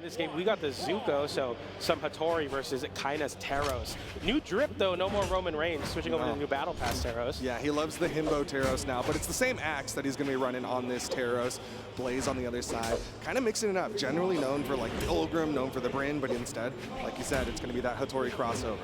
this game, we got the Zuko, so some Hattori versus Kyna's Teros. New drip, though, no more Roman Reigns, switching over to the new Battle Pass Teros. Yeah, he loves the Himbo Teros now, but it's the same axe that he's going to be running on this Teros. Blaze on the other side, kind of mixing it up. Generally known for like the Ulgrim, known for the Bryn, but instead, like you said, it's going to be that Hattori crossover.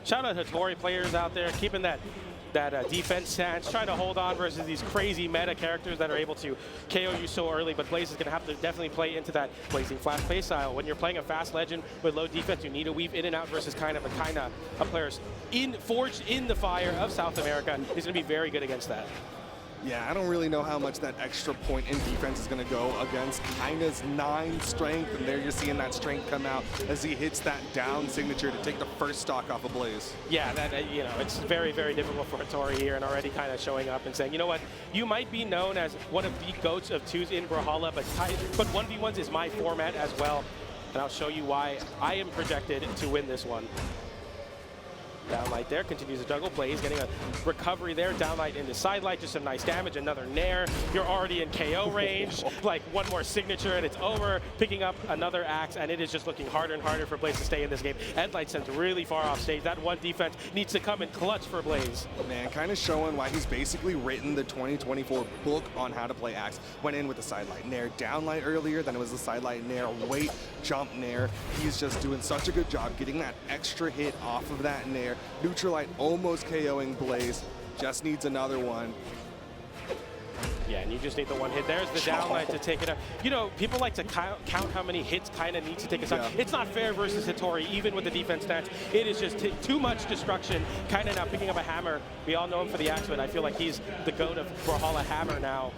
Shout out Hattori players out there, keeping that defense stance, trying to hold on versus these crazy meta characters that are able to KO you so early, but Blaze is going to have to definitely play into that Blazing Flash play style. When you're playing a fast legend with low defense, you need to weave in and out versus Kyna, but Kyna, a player forged in the fire of South America, is going to be very good against that. Yeah, I don't really know how much that extra point in defense is going to go against Kyna's 9 strength, and there you're seeing that strength come out as he hits that down signature to take the first stock off of Blaze. Yeah, that you know, it's very, very difficult for Hattori here, and already kind of showing up and saying, you know what, you might be known as one of the GOATs of 2s in Brawlhalla, but 1v1s is my format as well, and I'll show you why I am projected to win this one. Downlight there, continues to juggle. Blaze getting a recovery there. Downlight into sidelight, just some nice damage. Another Nair. You're already in KO range. Like one more signature and it's over. Picking up another axe, and it is just looking harder and harder for Blaze to stay in this game. Endlight sends really far off stage. That one defense needs to come in clutch for Blaze. Man, kind of showing why he's basically written the 2024 book on how to play axe. Went in with the sidelight Nair. Downlight earlier, then it was the sidelight Nair. Wait, jump Nair. He's just doing such a good job getting that extra hit off of that Nair. Neutralite almost KOing Blaze, just needs another one. Yeah, and you just need the one hit. There's the downlight to take it up. You know, people like to count how many hits Kyna needs to take a shot. Yeah. It's not fair versus Hattori, even with the defense stats. It is just too much destruction. Kyna now picking up a hammer. We all know him for the axe, but I feel like he's the GOAT of Brawlhalla hammer now.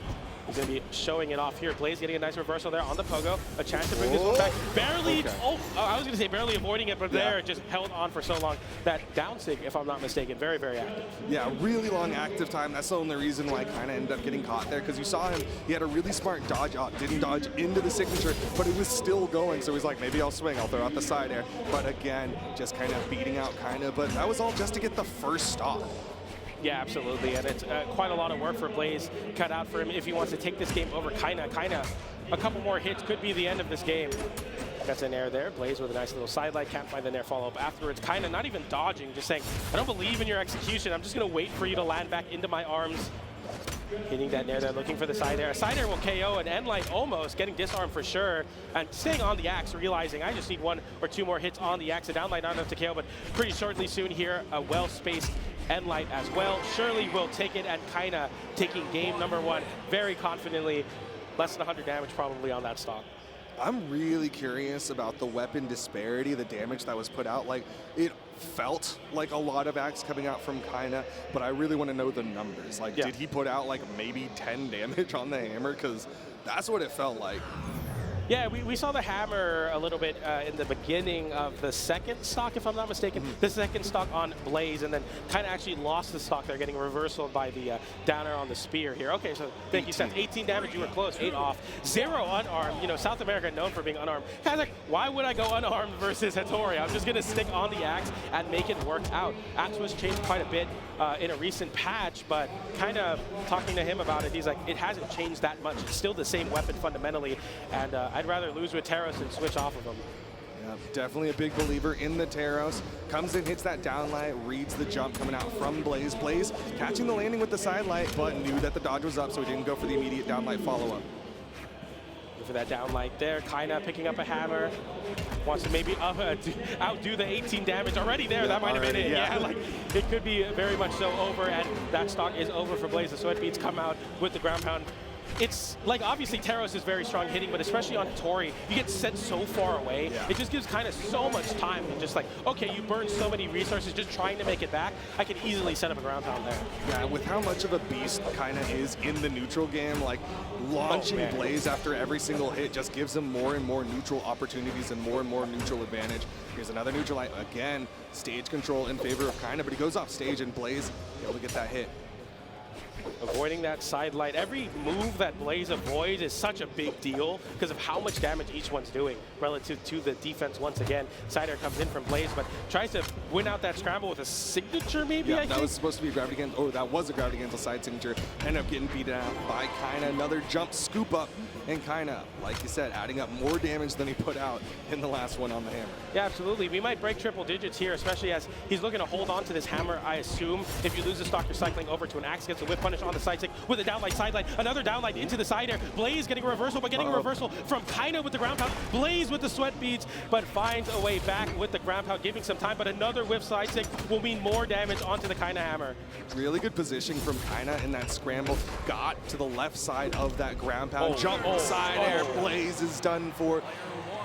He's going to be showing it off here. Blaze getting a nice reversal there on the pogo. A chance to bring this one back. Barely, I was going to say barely avoiding it, but there it just held on for so long. That down sig, if I'm not mistaken, very, very active. Yeah, really long active time. That's the only reason why Kyna ended up getting caught there, because you saw him, he had a really smart dodge up, didn't dodge into the signature, but it was still going. So he's like, maybe I'll swing, I'll throw out the side air. But again, just kind of beating out Kyna. But that was all just to get the first stop. Yeah, absolutely, and it's quite a lot of work for Blaze cut out for him if he wants to take this game over Kyna. Kyna, a couple more hits could be the end of this game. That's an air there. Blaze with a nice little sidelight. Can't find the Nair follow-up afterwards. Kyna not even dodging, just saying, I don't believe in your execution. I'm just going to wait for you to land back into my arms. Hitting that Nair there, looking for the side air. A side air will KO, and Endlight almost getting disarmed for sure. And staying on the axe, realizing I just need 1 or 2 more hits on the axe. A downlight not enough to KO, but pretty shortly soon here, a well-spaced Endlight as well. Surely will take it, and Kyna taking game number 1 very confidently. Less than 100 damage probably on that stock. I'm really curious about the weapon disparity, the damage that was put out. Like, it felt like a lot of axe coming out from Kyna, but I really want to know the numbers. Like, did he put out like maybe 10 damage on the hammer? Because that's what it felt like. Yeah, we saw the hammer a little bit in the beginning of the second stock, if I'm not mistaken. The second stock on Blaze, and then Kyna actually lost the stock there, getting reversal by the downer on the spear here. Okay, so thank you, Seth. 18 damage, you were close, 8 off. 0 unarmed. You know, South America known for being unarmed. Guys, like, why would I go unarmed versus Hattori? I'm just going to stick on the axe and make it work out. Axe was changed quite a bit in a recent patch, but kind of talking to him about it, he's like, it hasn't changed that much. It's still the same weapon fundamentally, and I'd rather lose with Teros and switch off of him. Yeah, definitely a big believer in the Teros. Comes in, hits that downlight, reads the jump coming out from Blaze. Blaze catching the landing with the sidelight, but knew that the dodge was up, so he didn't go for the immediate downlight follow-up. For that downlight there, Kyna picking up a hammer. Wants to maybe outdo the 18 damage already there. Yeah, that might have been it. Yeah, like it could be very much so over, and that stock is over for Blaze. The sweat beats come out with the ground pound. It's like, obviously Teros is very strong hitting, but especially on Hattori, you get sent so far away. Yeah. It just gives Kyna so much time. And just like, okay, you burn so many resources just trying to make it back. I can easily set up a ground pound there. Yeah, with how much of a beast Kyna is in the neutral game, like launching Blaze after every single hit just gives him more and more neutral opportunities and more neutral advantage. Here's another neutral light. Again, stage control in favor of Kyna, but he goes off stage and Blaze able to get that hit. avoiding that side light. Every move that Blaze avoids is such a big deal because of how much damage each one's doing relative to the defense once again. Side air comes in from Blaze, but tries to win out that scramble with a signature maybe, Yeah, I that think? was supposed to be a gravity cancel. Oh, that was a gravity cancel side signature. Ended up getting beaten out by Kyna. Another jump scoop up, and Kyna, like you said, adding up more damage than he put out in the last one on the hammer. Yeah, absolutely. We might break triple digits here, especially as he's looking to hold on to this hammer, I assume. If you lose the stock, you're cycling over to an axe, gets a whip punish on the side stick with a downlight side light. Another downlight into the side air. Blaze getting a reversal, but getting a reversal from Kyna with the ground pound. Blaze with the sweat beads, but finds a way back with the ground pound, giving some time, but another whip side stick will mean more damage onto the Kyna hammer. Really good positioning from Kyna in that scramble. Got to the left side of that ground pound. Jump side air. Blaze is done for.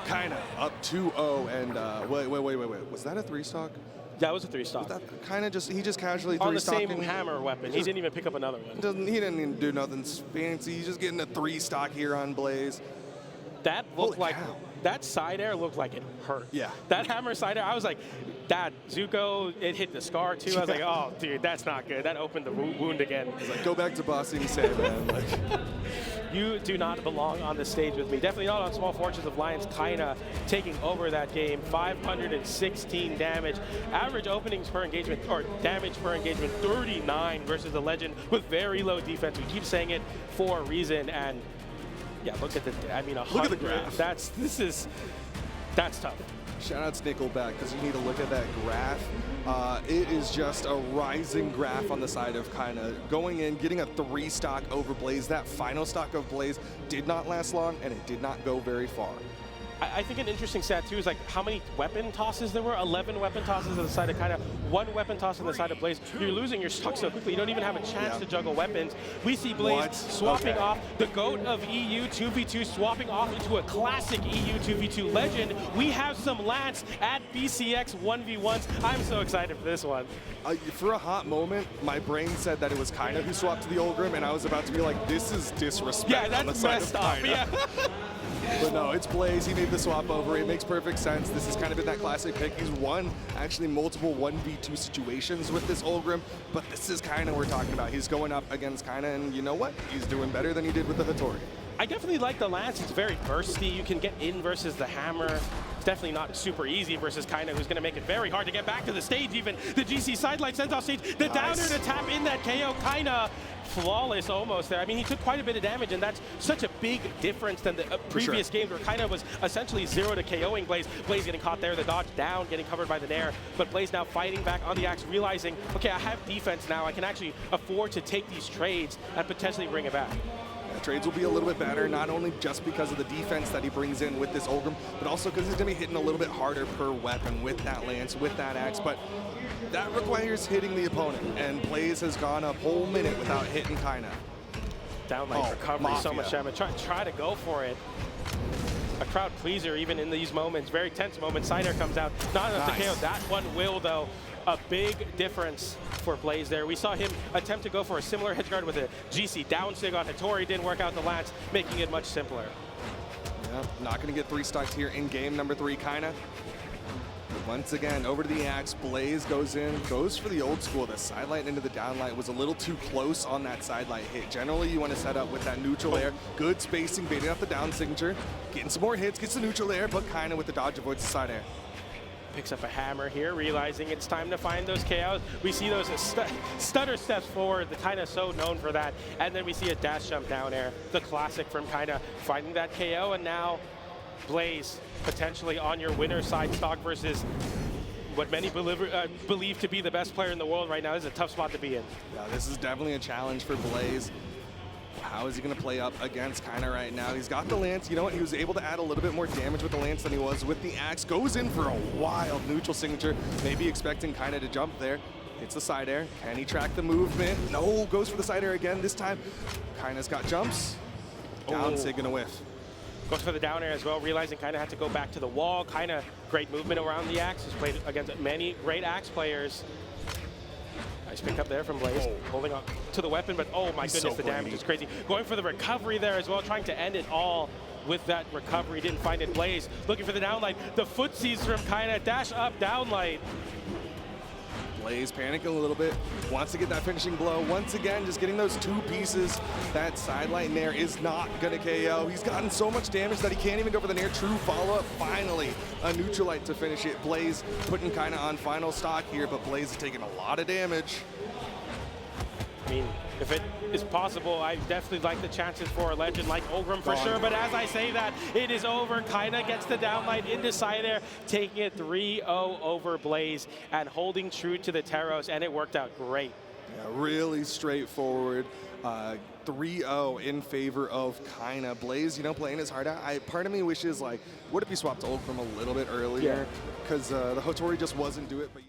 Kyna up 2-0, and wait. Was that a 3-stock? That was a 3-stock. Kyna he just casually 3-stocked on the same hammer weapon. He didn't even pick up another one. He didn't even do nothing fancy. He's just getting a 3-stock here on Blaze. That looked Holy like cow. that side air looked like it hurt. Yeah. That hammer side air, I was like, Dad, Zuko, it hit the scar too. I was like, oh, dude, that's not good. That opened the wound again. He's like, go back to Bossing Sand, man. Like, you do not belong on the stage with me. Definitely not on Small Fortunes of Lions. Kyna taking over that game. 516 damage. Average openings per engagement, or damage per engagement, 39 versus the Legend with very low defense. We keep saying it for a reason, and yeah, look at the, I mean, 100. Look at the graph. That's tough. shout out to Nickelback, because you need to look at that graph. It is just a rising graph on the side of Kyna. Going in, getting a 3-stock over Blaze. That final stock of Blaze did not last long, and it did not go very far. I think an interesting stat too is like how many weapon tosses there were. 11 weapon tosses on the side of Kyna, 1 weapon toss on the side of Blaze. You're losing your stock so quickly. You don't even have a chance to juggle weapons. We see Blaze swapping off the GOAT of EU 2v2, swapping off into a classic EU 2v2 legend. We have some Lance at BCX 1v1s. I'm so excited for this one. For a hot moment, my brain said that it was Kyna who swapped to the Ulgrim, and I was about to be like, this is disrespect. Yeah, on the that's side messed of up. Kyna. Yeah. But no, it's Blaze. He made the swap over. It makes perfect sense. This has kind of been that classic pick. He's won actually multiple 1v2 situations with this Ulgrim, but this is Kyna we're talking about. He's going up against Kyna, and you know what? He's doing better than he did with the Hattori. I definitely like the Lance. It's very bursty. You can get in versus the hammer. It's definitely not super easy versus Kyna, who's going to make it very hard to get back to the stage even. The GC sidelight sends off stage. The downer to tap in that KO. Kyna flawless almost there. I mean, he took quite a bit of damage, and that's such a big difference than the previous games where Kyna was essentially 0 to KOing Blaze. Blaze getting caught there, the dodge down, getting covered by the Nair, but Blaze now fighting back on the axe, realizing, okay, I have defense now. I can actually afford to take these trades and potentially bring it back. Trades will be a little bit better, not only just because of the defense that he brings in with this Ulgrim, but also because he's going to be hitting a little bit harder per weapon with that Lance, with that axe. But that requires hitting the opponent, and Blaze has gone a whole minute without hitting Kyna. Downlight recovery, so much damage. Try to go for it. A crowd pleaser even in these moments, very tense moments. Side air comes out, not enough to KO. That one will, though. A big difference for Blaze there. We saw him attempt to go for a similar hedge guard with a GC down sig on Hattori. Didn't work out the Lance, making it much simpler. Yeah, not going to get 3 stocks here in game number 3, Kyna. Once again, over to the axe. Blaze goes in, goes for the old school. The sidelight into the downlight was a little too close on that sidelight hit. Generally, you want to set up with that neutral air. Good spacing, baiting up the down signature. Getting some more hits, gets the neutral air, but Kyna with the dodge avoids the side air. Picks up a hammer here, realizing it's time to find those KOs. We see those stutter steps forward, the Kyna so known for that. And then we see a dash jump down air, the classic from Kyna, finding that KO. And now Blaze potentially on your winner side stock versus what many believe to be the best player in the world right now. This is a tough spot to be in. Yeah, this is definitely a challenge for Blaze. How is he going to play up against Kyna right now? He's got the Lance. You know what? He was able to add a little bit more damage with the Lance than he was with the axe. Goes in for a wild neutral signature. Maybe expecting Kyna to jump there. Hits the side air. Can he track the movement? No, goes for the side air again. This time, Kyna's got jumps. Down sig gonna whiff. Goes for the down air as well, realizing Kyna had to go back to the wall. Kyna, great movement around the axe. Has played against many great axe players. Nice pick up there from Blaze, holding on to the weapon, but oh my goodness, the damage is crazy. Going for the recovery there as well, trying to end it all with that recovery. Didn't find it. Blaze looking for the downlight. The footsies from Kyna, dash up, downlight. Blaze panicking a little bit, wants to get that finishing blow. Once again, just getting those 2 pieces. That sidelight Nair is not gonna KO. He's gotten so much damage that he can't even go for the Nair. True follow-up, finally, a neutral light to finish it. Blaze putting Kyna on final stock here, but Blaze is taking a lot of damage. I mean, if it is possible, I definitely like the chances for a legend like Ulgrim for sure. But as I say that, it is over. Kyna gets the downlight into side air, taking it 3-0 over Blaze and holding true to the Teros, and it worked out great. Yeah, really straightforward. 3-0 in favor of Kyna. Blaze, you know, playing his heart out. Part of me wishes, like, what if he swapped Ulgrim a little bit earlier? Because the Hotori just wasn't do it. But